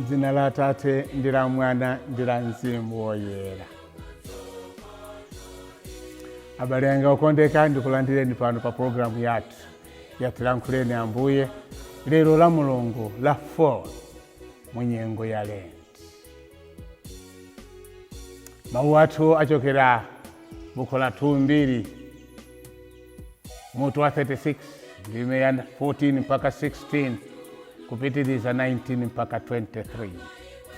Dzina la Tate ndi la Mwana ndi la Mzimu woyera. Abale anga okondeka ndikulandireni pano pa programu yathu ya Tiyankhuleni AMBUYE lero la Mulungu la 4 mu nyengo ya Lent. Mawu athu achokera buku la 2 mutu wa 36 ndime ya 14 mpaka 16 kupitiriza 19 mpaka 23.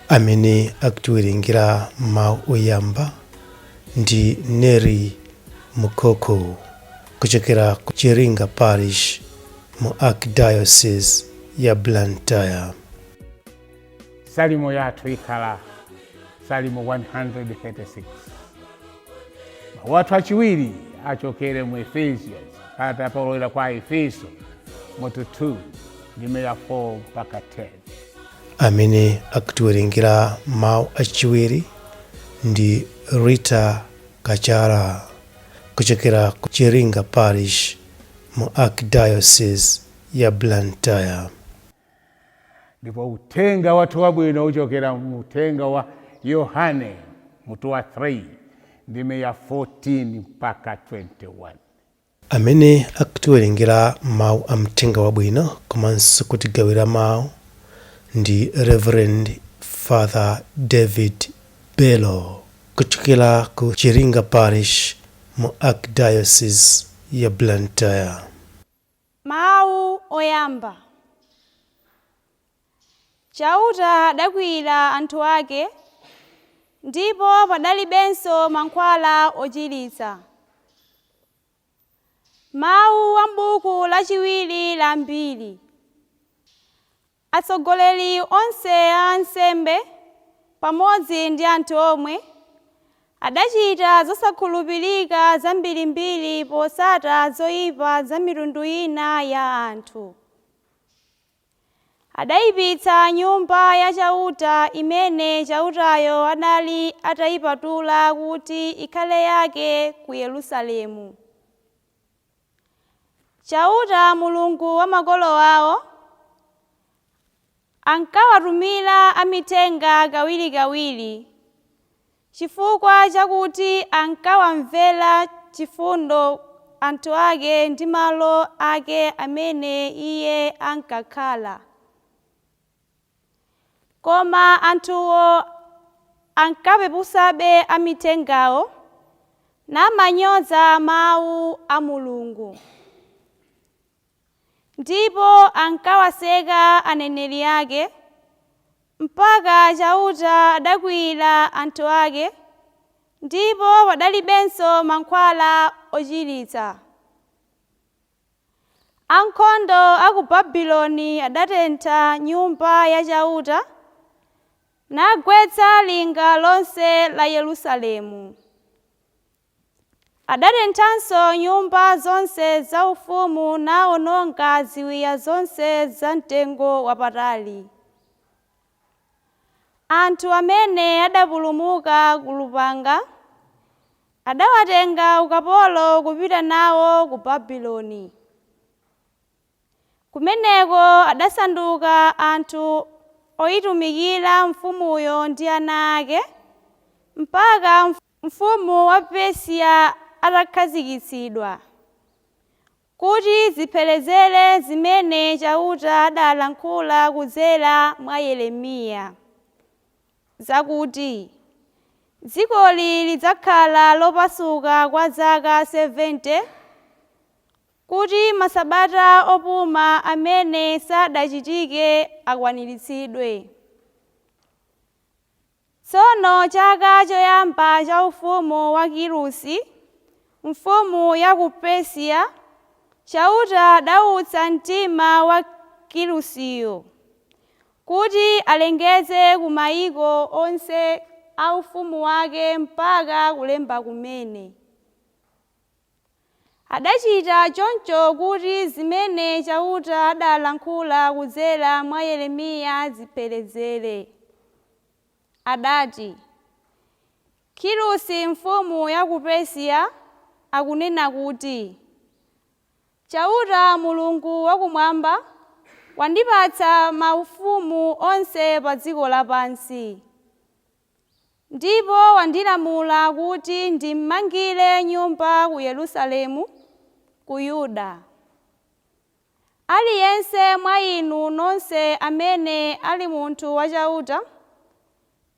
Amene akutiwerengira mawu oyamba ndi Neri Mukoko kuchokera ku Chiringa Parish mu Archdiocese ya Blantyre. Salimo yathu ikhala Salimo 136. Mawu athu achiwiri achokere mu Ephesians kata paulowera kwa Efeso mutu 2 ndime ya 4 mpaka 10. Amene akutiwerengira mawu achiwiri ndi Rita Kachara kuchokera ku Chiringa Parish mu Archdiocese ya Blantyre. Ndipo uthenga wathu wabwino uchokera mu uthenga wa Yohane mutu wa 3 ndime ya 14 mpaka 21. Amene akutiwerengira mawu amthenga wabwino komanso kutigawira mawu ndi Reverend Father David Bello kuchokera ku Chiringa Parish mu Archdiocese ya Blantyre. Mawu oyamba. Chauta adakwiyira anthu ake ndipo padalibenso mankhwala ochiritsa. Mawu a m'buku lachiwiri la mbiri. Atsogoleri onse a ansembe pamodzi ndi anthu omwe adachita zosakhulupirika zambirimbiri posata zoyipa za mitundu ina ya anthu. Adayipitsa nyumba ya chauta imene chautayo adali atayipatula kuti ikhale yake ku Yerusalemu. Chauta Mulungu wa makolo awo ankawatumira amithenga kawirikawiri chifukwa chakuti ankawamvera chifundo anthu ake ndi malo ake amene iye ankakhala. Koma anthuwo ankapepusabe amithengawo namanyoza mawu a Mulungu. Ndipo ankawaseka aneneri ake mpaka chauta adakwiyira anthu ake ndipo padalibenso mankhwala ochiritsa. Ankhondo a ku Babuloni adatentha nyumba ya chauta nagwetsa linga lonse la Yerusalemu. Adatenthanso nyumba zonse zaufumu nawononga ziwiya zonse za mtengo wapatali. Anthu amene adapulumuka ku lupanga adawatenga ukapolo kupita nawo ku Babuloni. Kumeneko adasanduka anthu oyitumikira mfumuyo ndi ana ake mpaka mfumu wa Persia atakhazikitsidwa kuti ziphelezere zimene chauta adalankhula kudzera mwa Yeremiya zakuti dzikoli lidzakhala lopasuka kwa zaka 70 kuti masabata opuma amene sadachitike akwaniritsidwe. Tsono chaka choyamba cha ufumu wa Kirusi, mfumu ya ku Persia, chauta adawutsa mtima wa Kirusiyo kuti alengeze ku mayiko onse a ufumu wake mpaka kulemba kumene. Adachita choncho kuti zimene chauta adalankhula kudzera mwa Yeremiya zipherezere. Adati, Kirusi mfumu ya ku Persia akunena kuti, chauta Mulungu wakumwamba wandipatsa maufumu onse pa dziko lapansi, ndipo wandilamula kuti ndimmangire nyumba ku Yerusalemu ku Yuda. Aliyense mwa inu nonse amene ali munthu wachauta,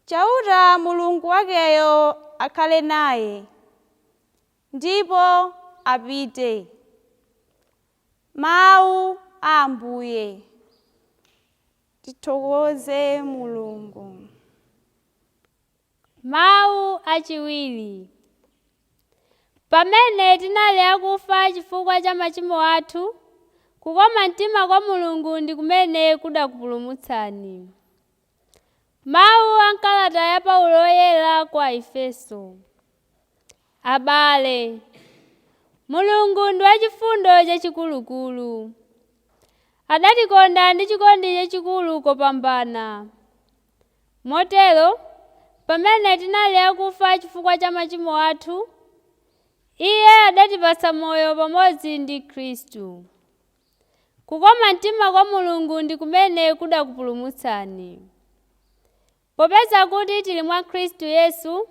chauta Mulungu wakeyo akhale naye, ndipo apite. Mawu a Ambuye. Tithokoze Mulungu. Mawu achiwiri. Pamene tinali akufa chifukwa cha machimo athu, kukoma mtima kwa Mulungu ndi kumene kudakupulumutsani. Mawu a kalata ya Paulo oyera kwa Efeso. Abale, Mulungu ndi wachifundo chachikulukulu. Adatikonda ndi chikondi chachikulu kopambana. Motero, pamene tinali akufa chifukwa cha machimo athu, Iye adatipatsa moyo pamodzi ndi Khristu. Kukoma mtima kwa Mulungu ndi kumene kudakupulumutsani. Popeza kuti tili mwa Khristu Yesu,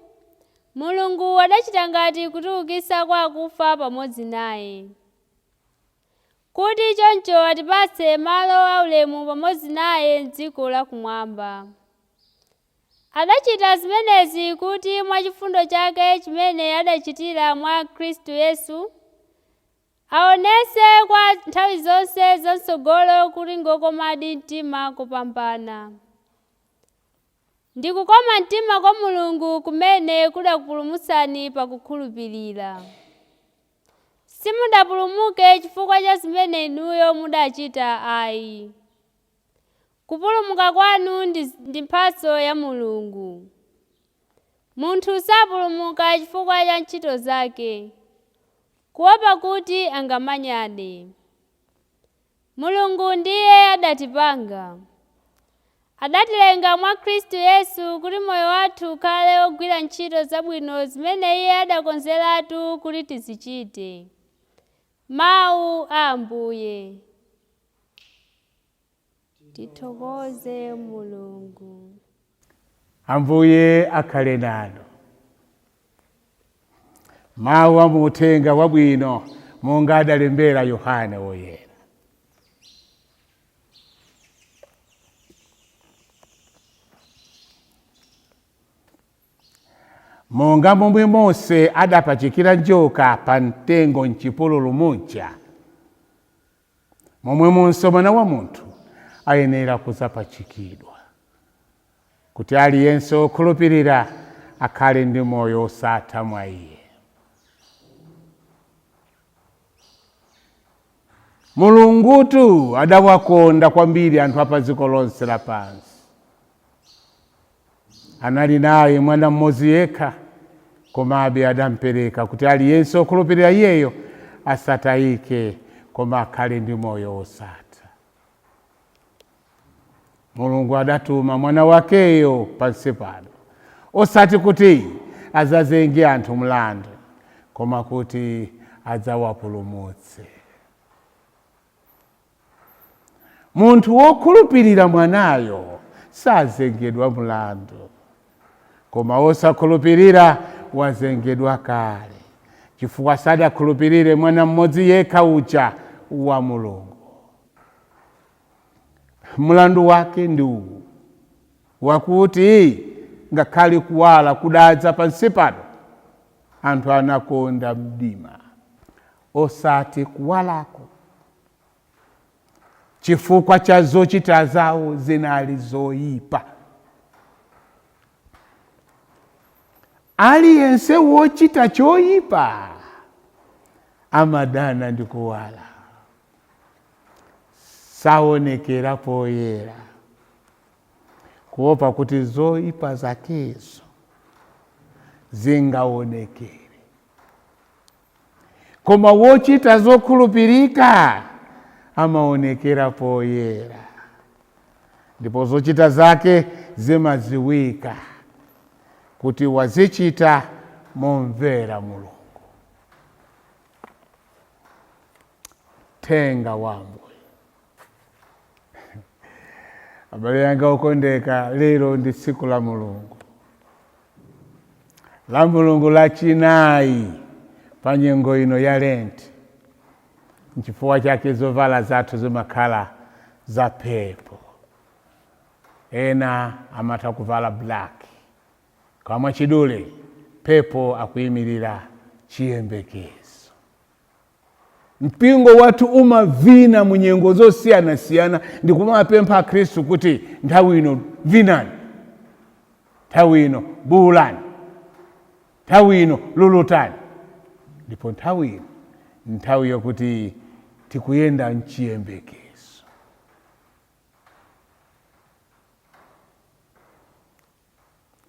Mulungu adachita ngati kutiukitsa kwa akufa pamodzi naye, kuti choncho atipatse malo aulemu pamodzi naye m'dziko lakumwamba. Adachita zimenezi kuti mwa chifundo chake chimene adachitira mwa Khristu Yesu, aonetse kwa nthawi zonse zam'tsogolo kuti ngokomadi mtima kopambana. Ndi kukoma mtima kwa Mulungu kumene kudakupulumutsani pakukhulupirira. Simudapulumuke chifukwa cha zimene inuyo mudachita ayi. Kupulumuka kwanu ndi mphatso ya Mulungu. Munthu sapulumuka chifukwa cha ntchito zake, kuopa kuti angamanyade. Mulungu ndiye adatipanga. Adatilenga mwa Khristu Yesu kuti moyo wathu ukhale ogwira ntchito zabwino zimene Iye adakonzeratu kuti tizichite. Mawu a Ambuye. Tithokoze Mulungu. Ambuye akhale nanu. Mawu a uthenga wabwino monga adalembera Yohana woyera. Monga momwe Mose adapachikira njoka pa mtengo m'chipululu muja, momwemonso Mwana wa Munthu ayenera kudzapachikidwa, kuti aliyense okhulupirira akhale ndi moyo osatha mwa Iye. Mulungutu adawakonda kwambiri anthu apa dziko lonse lapansi. Anali naye mwana mmodzi yekha, komabe adampereka kuti aliyense okhulupirira Iyeyo asatayike koma akhale ndi moyo osatha. Mulungu adatuma mwana wakeyo pansi pano, osati kuti azazenge anthu mlandu, koma kuti adzawapulumutse. Munthu wokhulupirira mwanayo sazengedwa mlandu, koma osakhulupirira wazengedwa kale, chifukwa sadakhulupirire mwana mmodzi yekha uja wa Mulungu. Mlandu wake ndi uwu, wakuti ngakhale kuwala kudadza pansi pano, anthu anakonda mdima osati kuwalako, chifukwa cha zochita zawo zinali zoyipa. Aliyense wochita choyipa amadana ndi kuwala, saonekera poyera, kuopa kuti zoyipa zakezo zingaonekere. Koma wochita zokhulupirika amaonekera poyera, ndipo zochita zake zimadziwika kuti wazichita momvera Mulungu. Thenga wa Ambuye. Abale yanga okondeka, lero ndi tsiku la Mulungu. La Mulungu Lachinai pa nyengo ino ya Lent. Nchifukwa chake zovala zathu zimakhala za pepo. Ena amata kuvala black. Kama chidule, pepo akuyimirira chiyembekezo. Mpingo watu umavina mu nyengo zosiyana-siyana, ndikumapempha Khristu kuti nthawi ino vinani, nthawi ino buhulani, nthawi ino lulutani. Ndipo nthawi ino nthawi yokuti tikuyenda mchiyembekezo.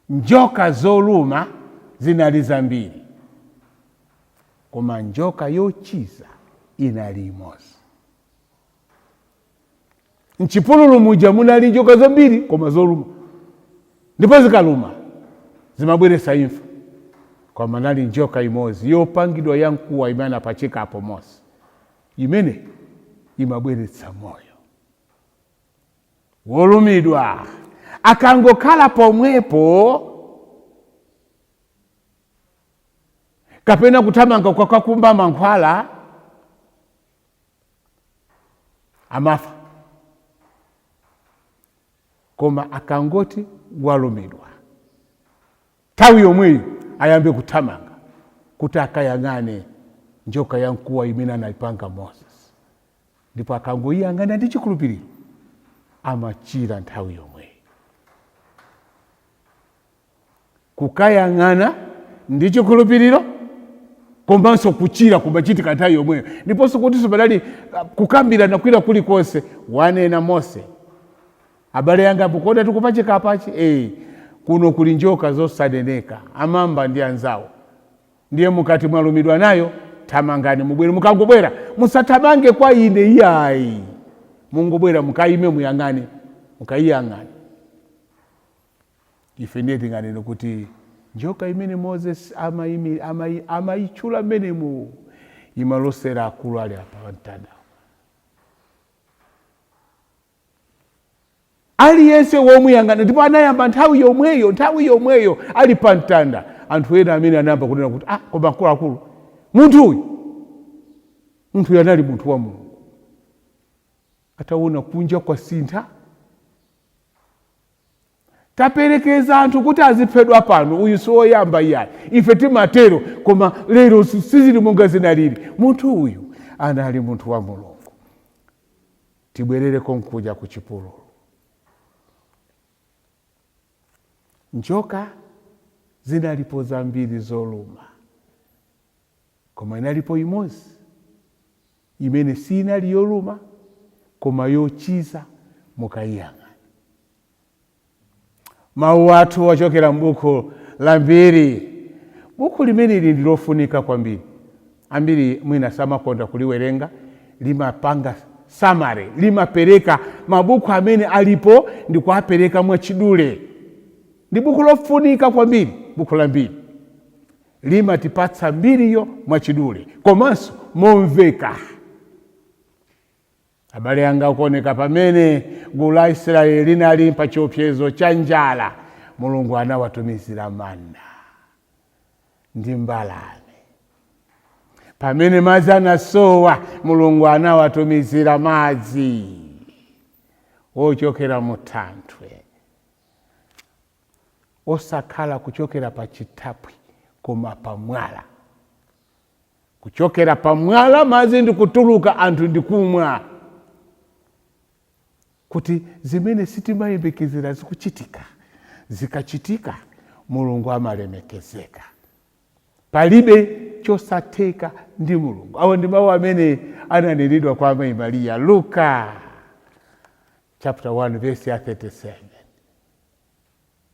Njoka zoluma zinali zambiri, koma njoka yochiza inali imodzi. Mchipululu muja munali njoka zambiri koma zoluma, ndipo zikaluma zimabweretsa imfa. Koma nali njoka imodzi yopangidwa yamkuwa imene apachika apo Mose, imene imabweretsa moyo. Wolumidwa akangokhala pomwepo, kapena kuthamanga kwakakumba mankhwala, amafa. Koma akangoti walumidwa, nthawi yomweyo ayambe kuthamanga kuti akayang'ane njoka yamkuwa imene anayipanga Moses. Ndipo akangoyang'ana ndi chikhulupiriro, amachira nthawi yomweyo. Kukayang'ana ndi chikhulupiriro komanso kuchira kumachitika nthawi yomweyo. Ndiponso kuti sipanali kukambira nakwira kulikonse. Wanena Mose, abale yanga mukuona tikupachika apachi, kuno kuli njoka zosaneneka, amamba ndi anzawo. Ndiye mukati mwalumidwa nayo, thamangani mubwere. Mukangobwera musathamange kwa ine iyayi, mungobwera mukayime muyang'ane, mukayiyang'ane. Ife ndiye tinganene kuti njoka imene Moses amayichula menemu imalosera akulu ali apa mtanda. Aliyense womuyang'ana, ndipo anayamba nthawi yomweyo ali pa mtanda. Anthu ena amene anayamba kunena kuti koma akulu munthu yanali munthu wa Mulungu. Ataona kunja kwa sintha, taperekeza anthu kuti aziphedwa pano, uyu si woyamba iyayi. Ife timatero, koma lero sizili monga zinalili. Munthu uyu anali munthu wa Mulungu. Tibwerere konkuja ku chipululu. Njoka zinalipo zambiri zoluma, koma inalipo imodzi imene sinali yoluma koma yochiza, mukayiyang'ana. Mawu athu wachokera m'buku la Mbiri. Buku limeneli ndilofunika kwambiri. Ambiri mwina samakonda kuliwerenga, limapanga summary, limapereka mabuku amene alipo ndikuapereka mwachidule. Ndi buku lofunika kwambiri, buku la Mbiri. Limatipatsa mbiriyo mwachidule, komanso momveka. Abale yanga kuoneka pamene gulu la Israeli linali pa chiopsezo cha njala, Mulungu anawatumizira manna ndi mbalame. Pamene madzi anasowa, Mulungu anawatumizira madzi ochokera mu thanthwe, osakhala kuchokera pa chitapwi koma pa mwala. Kuchokera pa mwala madzi ndikutuluka, anthu ndikumwa. Kuti zimene sitimayembekezera zikuchitika, zikachitika, Mulungu amalemekezeka. Palibe chosatheka ndi Mulungu. Awo ndi mawu amene ananenedwa kwa Mayi Mariya, Luka chapter 1 verse 37.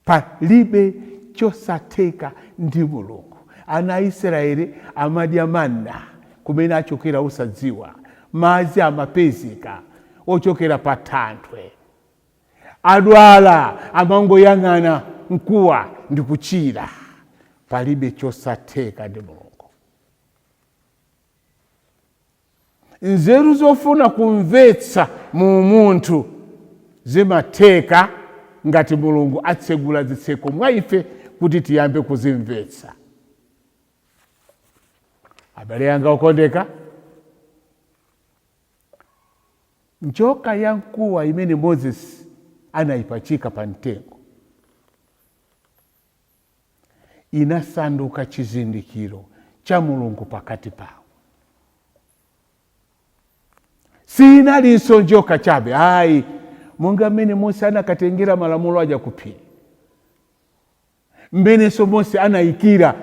Palibe chosatheka ndi Mulungu. Ana a Israeli amadya manna kumene achokera usadziwa, madzi amapezeka ochokera pa thanthwe, adwala amangoyang'ana mkuwa ndi kuchira. Palibe chosatheka ndi Mulungu. Nzeru zofuna kumvetsa mu munthu zimatheka ngati Mulungu atsegula zitseko mwa ife kuti tiyambe kuzimvetsa. Abale anga okondeka, njoka ya mkuwa imene Moses anayipachika pa mtengo inasanduka chizindikiro cha Mulungu pakati pawo. Sinalinso njoka chabe, ayi, monga mmene Mose anakatengera malamulo aja kuphiri, mmenenso Mose anayikira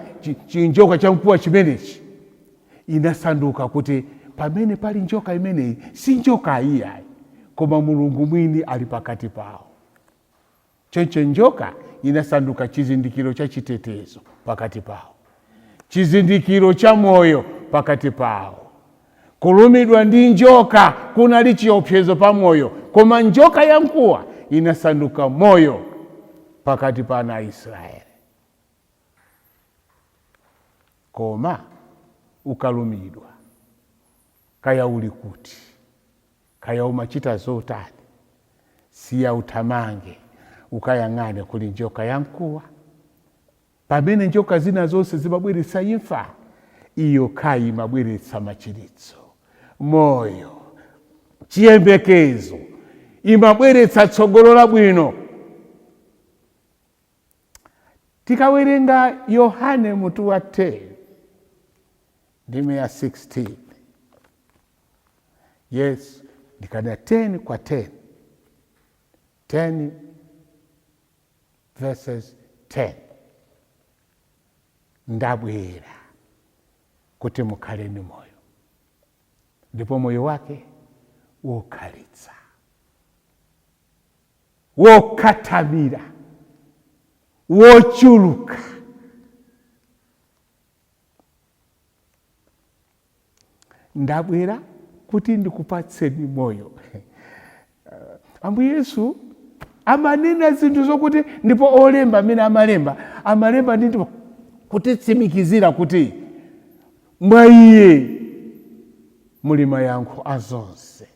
chinjoka cha mkuwa chimenechi, inasanduka kuti pamene pali njoka imeneyi si njoka iyayi, koma Mulungu mwini ali pakati pawo. Choncho njoka inasanduka chizindikiro cha chitetezo pakati pawo, chizindikiro cha moyo pakati pawo. Kulumidwa ndi njoka kunali chiopsezo pa moyo, koma njoka ya mkuwa inasanduka moyo pakati pa ana a Israeli. Koma ukalumidwa, kaya uli kuti, kaya umachita zotani, siya utamange ukayang'ane kuli njoka ya mkuwa. Pamene njoka zina zonse zimabweretsa imfa, iyo kayi imabweretsa machiritso, moyo, chiyembekezo, imabweretsa tsogolo labwino. Tikawerenga Yohane mutu wa 10 ndime ya 16, yes, ndikana 10 kwa 10, 10 verses 10, ndabwera kuti mukhale ni moyo, ndipo moyo wake wokhalitsa, wokatamira, wochuluka. Ndabwera kuti ndikupatseni moyo. Ambuye Yesu amanena zinthu zokuti ndipo olemba amene amalemba ndipo kutitsimikizira kuti mwa iye muli mayankho azonse.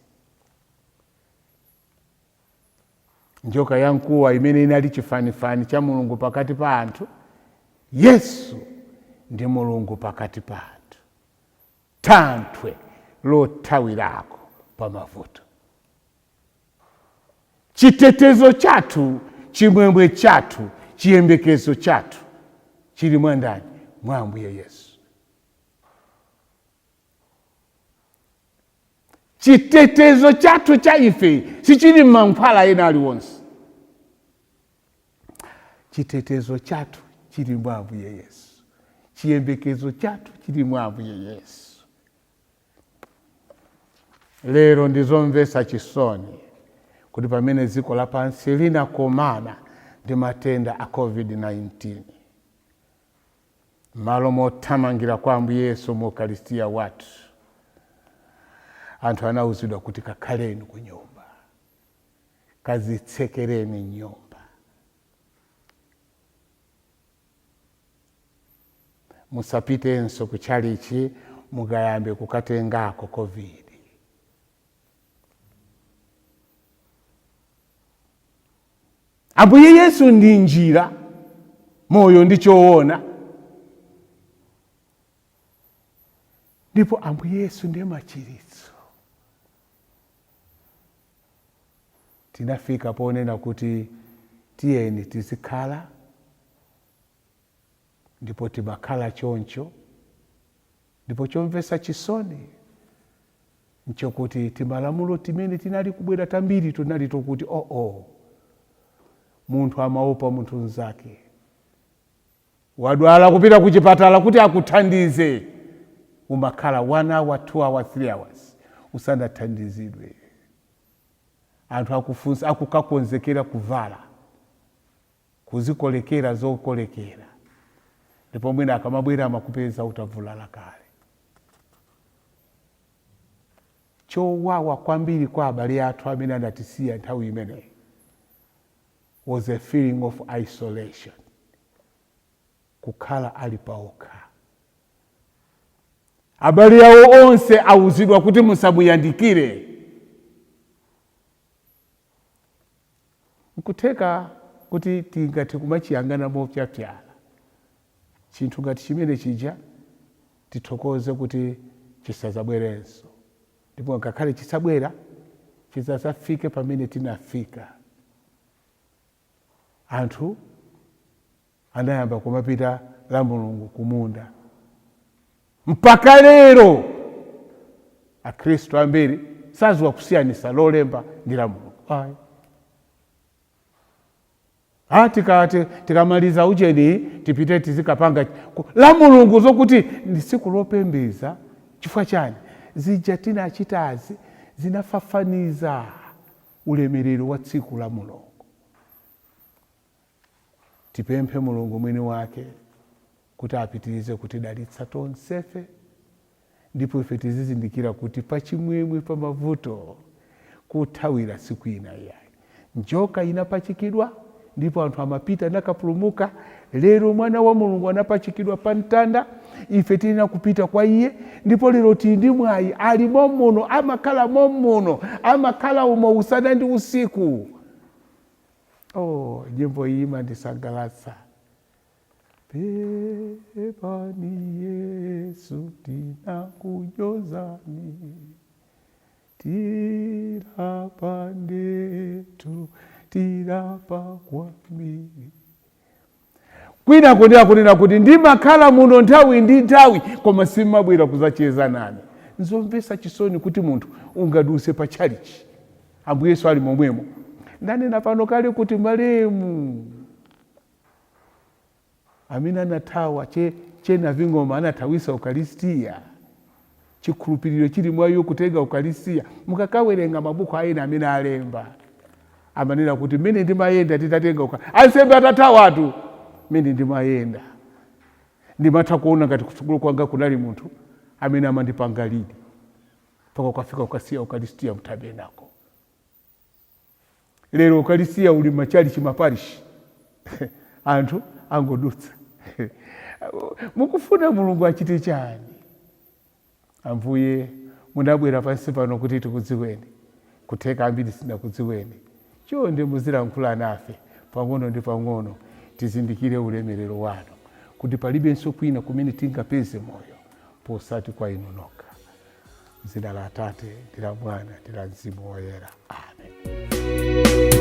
Njoka ya mkuwa imene inali chifanifani cha Mulungu pakati pa anthu, Yesu ndi Mulungu pakati pa anthu, thanthwe lothawirako pa mavuto. Chitetezo chathu, chimwemwe chathu, chiyembekezo chathu chili mwa ndani? Mwa Ambuye Yesu. Chitetezo chathu cha ife sichili mankhwala ena aliwonse. Chitetezo chathu chili mwa Ambuye Yesu, chiyembekezo chathu chili mwa Ambuye Yesu. Lero ndizomvetsa chisoni kuti pamene dziko lapansi linakomana ndi matenda a COVID-19, malo mothamangira kwa Ambuye Yesu mu Ukaristiya wathu, anthu anawuzidwa kuti kakhaleni ku nyumba, kazitsekereni nyumba. Musapitenso kuchalichi mukayambe kukatengako COVID. Ambuye Yesu ndi njira, moyo ndi choona, ndipo Ambuye Yesu ndiye machiritso. Tinafika ponena kuti tiyeni tizikhala, ndipo timakhala choncho, ndipo chomvetsa chisoni nchokuti timalamulo timene tinali kubwera tambiri tunali tokuti munthu amaopa munthu mnzake, wadwala kupita kuchipatala kuti akuthandize, umakhala 1 hour 2 hours 3 hours usanathandizidwe. Anthu akufunsa akukakonzekera kuvala, kuzikolekera zokolekera ndipo mwina akamabwera amakupeza utavulala kale. Chowawa kwambiri kwa abale athu amene anatisiya nthawi imeneyi was a feeling of isolation, kukhala ali paokha. Abale yawo onse awuzidwa kuti musamuyandikire. Nkutheka kuti tingati kumachiyangana mopyapyala chinthu ngati chimene chija tithokoze kuti chisazabwerenso, ndipo ngakhale chisabwera chisazafike pamene tinafika. Anthu anayamba kumapita la Mulungu kumunda. Mpaka lero Akhristu ambiri saziwa kusiyanisa lolemba ndi la Mulungu. Tikamaliza ujeni tipite tizikapanga la Mulungu zokuti ndi tsiku lopembeza. Chifukwa chani? Zija tinachitazi zinafafaniza ulemerero wa tsiku la Mulungu. Tipemphe Mulungu mwini wake kuti apitirize kutidalitsa tonsefe, ndipo ife tizizindikira kuti pachimwemwe pa mavuto kuthawira siku ina yayi. Njoka inapachikidwa ndipo anthu amapita nakapulumuka. Lero mwana wa Mulungu anapachikidwa pa mtanda, ife tina kupita kwa iye, ndipo lero tindi mwayi ali momuno, amakhala momuno, amakhala umo usana ndi usiku. Nyimbo iyi imandisangalatsa. Pepani Yesu tinakunyozani, tirapa ndetu tirapa kwambiri. Kwina kunena kuti ndimakhala muno nthawi ndi nthawi koma simabwera kuzacheza nane. Nzomvetsa chisoni kuti munthu ungaduse pa chalichi Ambuye Yesu ali momwemo. Ndanena pano kale kuti malemu amina nathawa chena vingoma anathawisa Ukaristiya, chikhulupiriro chili mwayo kutenga Ukaristiya. Mukakawerenga mabuku ayena amene alemba amanena kuti mene ndimayenda titatenga Ukaristiya. Ansembe atatawatu mene ndimayenda. Ndimatha kuona ngati kutsogolo kwanga kunali munthu amene amandipanga lidi paka ukafika ukasiya Ukaristiya mtabenako. Lero Ukaristiya uli machalichi maparish anthu angodutsa. Mukufuna Mulungu achite chani? Ambuye munabwera pansi pano kuti tikudziweni, kutheka ambiri sinakudziweni. Chonde muzilankhula nafe pang'ono ndi pang'ono, tizindikire ulemerero wanu, kuti palibenso kwina kumene tingapeze moyo posati kwa inu nokha. M'dzina la Atate ndi la Mwana ndi la Mzimu Woyera. Amen.